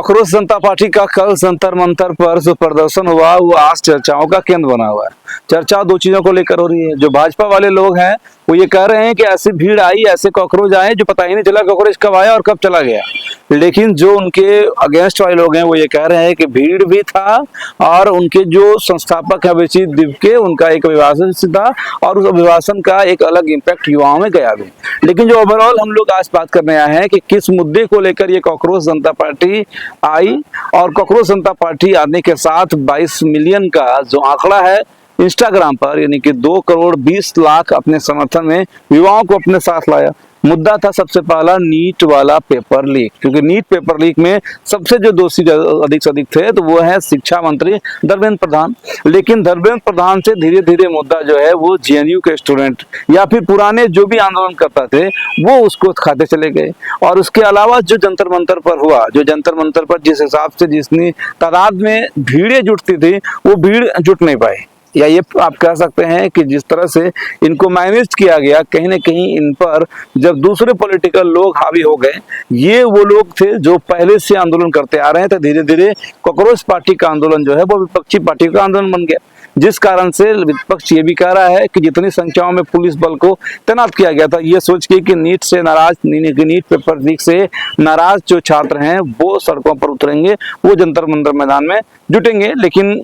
कांग्रेस जनता party का कल जंतर मंतर पर जो प्रदर्शन हुआ वो आज चर्चाओं का केंद्र बना हुआ है। चर्चा दो चीजों को लेकर हो रही है। जो भाजपा वाले लोग हैं वो ये कह रहे हैं कि ऐसी भीड़ आई, ऐसे कॉकरोच आए जो पता ही नहीं चला कॉकरोच कब आया और कब चला गया। लेकिन जो उनके अगेंस्ट वाले लोग हैं वो ये कह रहे हैं कि भीड़ भी था और उनके जो संस्थापक है अभिजीत दिपके, उनका एक अभिभाषण था और उस अभिभाषण का एक अलग इम्पैक्ट युवाओं में गया भी। लेकिन जो ओवरऑल हम लोग आज बात करने आए हैं कि किस मुद्दे को लेकर ये कांग्रेस जनता पार्टी आई, और कांग्रेस जनता पार्टी आने के साथ 22 मिलियन का जो आंकड़ा है इंस्टाग्राम पर, यानी कि 2 करोड़ 20 लाख अपने समर्थन में युवाओं को अपने साथ लाया। मुद्दा था सबसे पहला नीट वाला पेपर लीक, क्योंकि नीट पेपर लीक में सबसे जो दोषी अधिक से अधिक थे तो वो है शिक्षा मंत्री धर्मेंद्र प्रधान। लेकिन धर्मेंद्र प्रधान से धीरे धीरे मुद्दा जो है वो जेएनयू के स्टूडेंट या फिर पुराने जो भी आंदोलन करता थे वो उसको खाते चले गए। और उसके अलावा जो जंतर मंतर पर हुआ, जो जंतर मंतर पर जिस हिसाब से जितनी तादाद में भीड़ें जुटती थी वो भीड़ जुट नहीं पाई, या ये आप कह सकते हैं कि जिस तरह से इनको मैनेज किया गया, कहीं ना कहीं इन पर जब दूसरे पॉलिटिकल लोग हावी हो गए, ये वो लोग थे जो पहले से आंदोलन करते आ रहे हैं, तो धीरे धीरे कांग्रेस पार्टी का आंदोलन जो है वो विपक्षी पार्टी का आंदोलन बन गया। जिस कारण से विपक्ष ये भी कह रहा है कि जितनी संख्याओं में पुलिस बल को तैनात किया गया था ये सोच के कि नीट से नाराज, नीट पेपर लीक से नाराज जो छात्र हैं वो सड़कों पर उतरेंगे, वो जंतर मंतर मैदान में जुटेंगे, लेकिन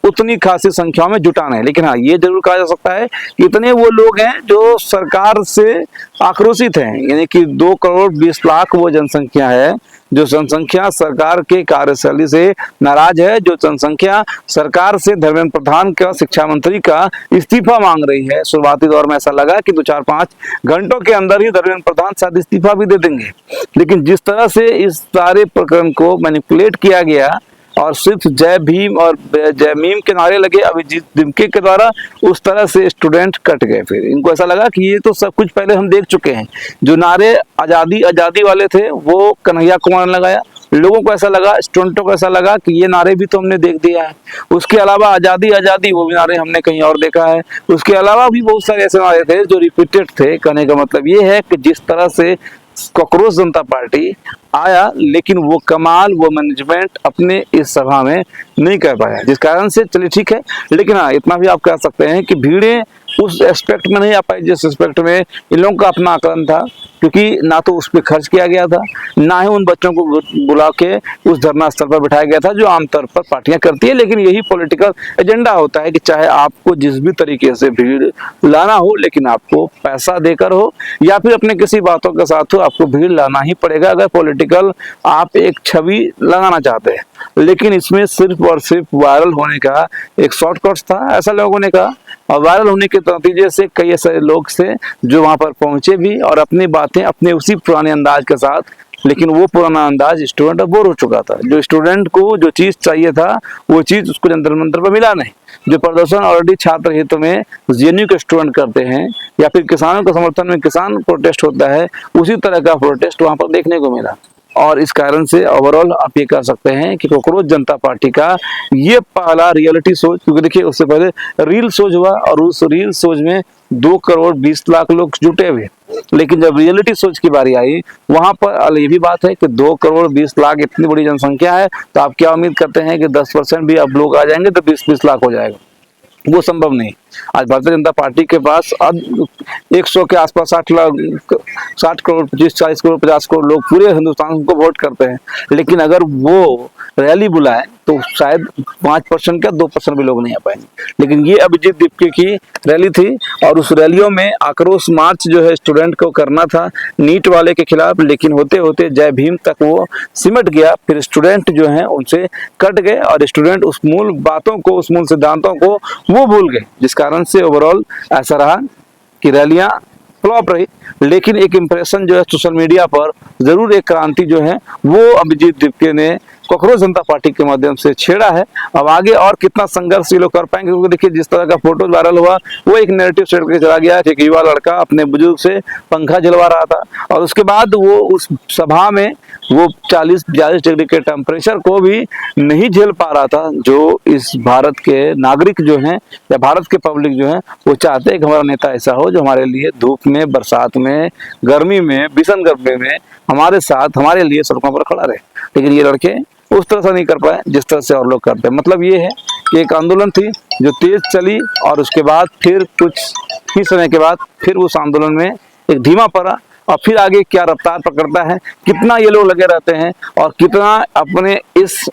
उतनी खासी संख्या में जुटाना है। लेकिन हाँ, ये जरूर कहा जा सकता है कि इतने वो लोग हैं जो सरकार से आक्रोशित हैं, यानी कि 2 करोड़ 20 लाख वो जनसंख्या है, जो जनसंख्या सरकार के कार्यशैली से नाराज है, जो जनसंख्या सरकार से धर्मेंद्र प्रधान का, शिक्षा मंत्री का इस्तीफा मांग रही है। शुरुआती दौर में ऐसा लगा कि 2-4-5 घंटों के अंदर ही धर्मेंद्र प्रधान शायद इस्तीफा भी दे देंगे, लेकिन जिस तरह से इस सारे प्रकरण को मैनिपुलेट किया गया और सिर्फ जय भीम और जय मीम के नारे लगे अभिजीत दिपके के द्वारा, उस तरह से स्टूडेंट कट गए। फिर इनको ऐसा लगा कि ये तो सब कुछ पहले हम देख चुके हैं। जो नारे आजादी आजादी वाले थे वो कन्हैया कुमार ने लगाया, लोगों को ऐसा लगा, स्टूडेंटों को ऐसा लगा कि ये नारे भी तो हमने देख दिया है। उसके अलावा आजादी आजादी वो भी नारे हमने कहीं और देखा है। उसके अलावा भी बहुत सारे ऐसे नारे थे जो रिपीटेड थे। कहने का मतलब ये है कि जिस तरह से कांग्रेस जनता पार्टी आया, लेकिन वो कमाल, वो मैनेजमेंट अपने इस सभा में नहीं कर पाया, जिस कारण से चलिए ठीक है। लेकिन हाँ, इतना भी आप कह सकते हैं कि भीड़ें उस एस्पेक्ट में नहीं आ पाई जिस एस्पेक्ट में इन लोगों का अपना आकलन था, क्योंकि ना तो उस पर खर्च किया गया था, ना ही उन बच्चों को बुला के उस धरना स्थल पर बिठाया गया था जो आमतौर पर पार्टियां करती है। लेकिन यही पॉलिटिकल एजेंडा होता है कि चाहे आपको जिस भी तरीके से भीड़ लाना हो, लेकिन आपको पैसा देकर हो या फिर अपने किसी बातों के साथ हो, आपको भीड़ लाना ही पड़ेगा अगर पॉलिटिकल आप एक छवि लगाना चाहते हैं। लेकिन इसमें सिर्फ और सिर्फ वायरल होने का एक शॉर्टकट था, ऐसा लोगों ने कहा, और वायरल होने के नतीजे से कई ऐसे लोग थे जो वहां पर पहुंचे भी और अपनी बातें अपने उसी पुराने अंदाज के साथ, लेकिन वो पुराना अंदाज स्टूडेंट अब बोर हो चुका था। जो स्टूडेंट को जो चीज चाहिए था वो चीज उसको जंतर मंतर पर मिला नहीं। जो प्रदर्शन ऑलरेडी छात्र हित में जेएनयू के स्टूडेंट करते हैं या फिर किसानों के समर्थन में किसान प्रोटेस्ट होता है, उसी तरह का प्रोटेस्ट वहां पर देखने को मिला। और इस कारण से ओवरऑल आप ये कह सकते हैं कि कांग्रेस जनता पार्टी का ये पहला रियलिटी शो, क्योंकि देखिए उससे पहले रील शोज हुआ और उस रील शोज में 2 करोड़ 20 लाख लोग जुटे हुए, लेकिन जब रियलिटी शोज की बारी आई वहां पर ये भी बात है कि 2 करोड़ 20 लाख इतनी बड़ी जनसंख्या है, तो आप क्या उम्मीद करते हैं कि 10% भी अब लोग आ जाएंगे तो 20-20 लाख हो जाएगा? वो संभव नहीं। आज भारतीय जनता पार्टी के पास अब 100 के आसपास 60 करोड़ 40 करोड़ 50 करोड़ लोग पूरे हिंदुस्तान को वोट करते हैं, लेकिन अगर वो रैली बुलाए तो शायद 5% का 2% भी लोग नहीं आ पाएंगे। लेकिन ये अभिजीत दिपके की रैली थी और उस रैलियों में आक्रोश मार्च जो है स्टूडेंट को करना था नीट वाले के खिलाफ, लेकिन होते होते जय भीम तक वो सिमट गया। फिर स्टूडेंट जो है उनसे कट गए और स्टूडेंट उस मूल बातों को, उस मूल सिद्धांतों को वो भूल गए, जिस कारण से ओवरऑल ऐसा रहा कि रैलियां फ्लॉप रही। लेकिन एक इंप्रेशन जो है सोशल मीडिया पर जरूर, एक क्रांति जो है वो अभिजीत दिपके ने कांग्रेस जनता पार्टी के माध्यम से छेड़ा है। अब आगे और कितना संघर्ष ये लोग कर पाएंगे, क्योंकि देखिए जिस तरह का फोटो वायरल हुआ वो एक नैरेटिव सेट करके चला गया कि एक युवा लड़का अपने बुजुर्ग से पंखा जलवा रहा था और उसके बाद वो उस सभा में वो 40-42 डिग्री के टेम्परेचर को भी नहीं झेल पा रहा था, जो इस भारत के नागरिक जो हैं या भारत के पब्लिक जो है वो चाहते हैं कि हमारा नेता ऐसा हो जो हमारे लिए धूप में, बरसात में, गर्मी में, भीषण गर्मी में हमारे साथ, हमारे लिए सड़कों पर खड़ा रहे। लेकिन ये लड़के उस तरह से नहीं कर पाए जिस तरह से और लोग करते हैं। मतलब ये है कि एक आंदोलन थी जो तेज चली और उसके बाद फिर कुछ ही समय के बाद फिर उस आंदोलन में एक धीमा पड़ा और फिर आगे क्या रफ्तार पकड़ता है, कितना ये लोग लगे रहते हैं और कितना अपने इस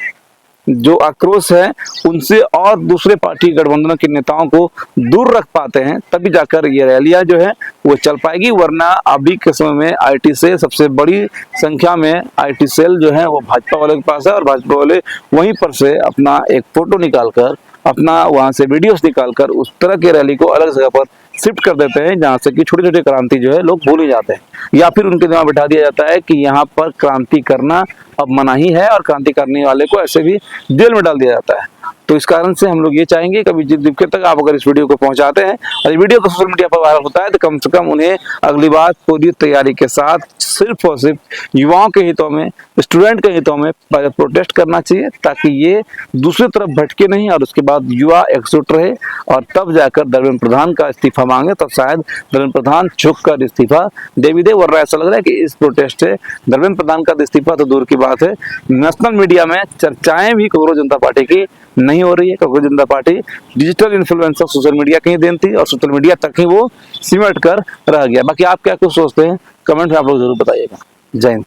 जो आक्रोश है उनसे और दूसरे पार्टी गठबंधनों के नेताओं को दूर रख पाते हैं, तभी जाकर ये रैलियां जो है वो चल पाएगी। वरना अभी के समय में आईटी से सबसे बड़ी संख्या में आईटी सेल जो है वो भाजपा वाले के पास है और भाजपा वाले वहीं पर से अपना एक फोटो निकालकर, अपना वहां से वीडियोस निकालकर उस तरह की रैली को अलग जगह पर शिफ्ट कर देते हैं जहां से कि छोटी छोटी क्रांति जो है लोग भूल ही जाते हैं, या फिर उनके दिमाग बिठा दिया जाता है कि यहाँ पर क्रांति करना अब मना ही है और क्रांति करने वाले को ऐसे भी जेल में डाल दिया जाता है। तो इस कारण से हम लोग ये चाहेंगे कभी जिस दिन तक आप अगर इस वीडियो को पहुंचाते हैं और वीडियो को सोशल मीडिया पर वायरल होता है तो कम से कम उन्हें अगली बार पूरी तैयारी के साथ सिर्फ और सिर्फ युवाओं के हितों में, स्टूडेंट के हितों में प्रोटेस्ट करना चाहिए, ताकि ये दूसरी तरफ भटके नहीं और उसके बाद युवा एकजुट रहे और तब जाकर धर्मेंद्र प्रधान का इस्तीफा मांगे, तब शायद धर्मेंद्र प्रधान झुक कर इस्तीफा दे भी दे। वरना ऐसा लग रहा है कि इस प्रोटेस्ट से धर्मेंद्र प्रधान का इस्तीफा तो दूर की बात है, नेशनल मीडिया में चर्चाएं भी कांग्रेस जनता पार्टी की नहीं हो रही है। कांग्रेस जनता party digital influencer social media की ही देन थी और सोशल मीडिया तक ही वो सिमट कर रह गया। बाकी आप क्या कुछ सोचते हैं कमेंट में आप लोग जरूर बताइएगा। जय हिंद।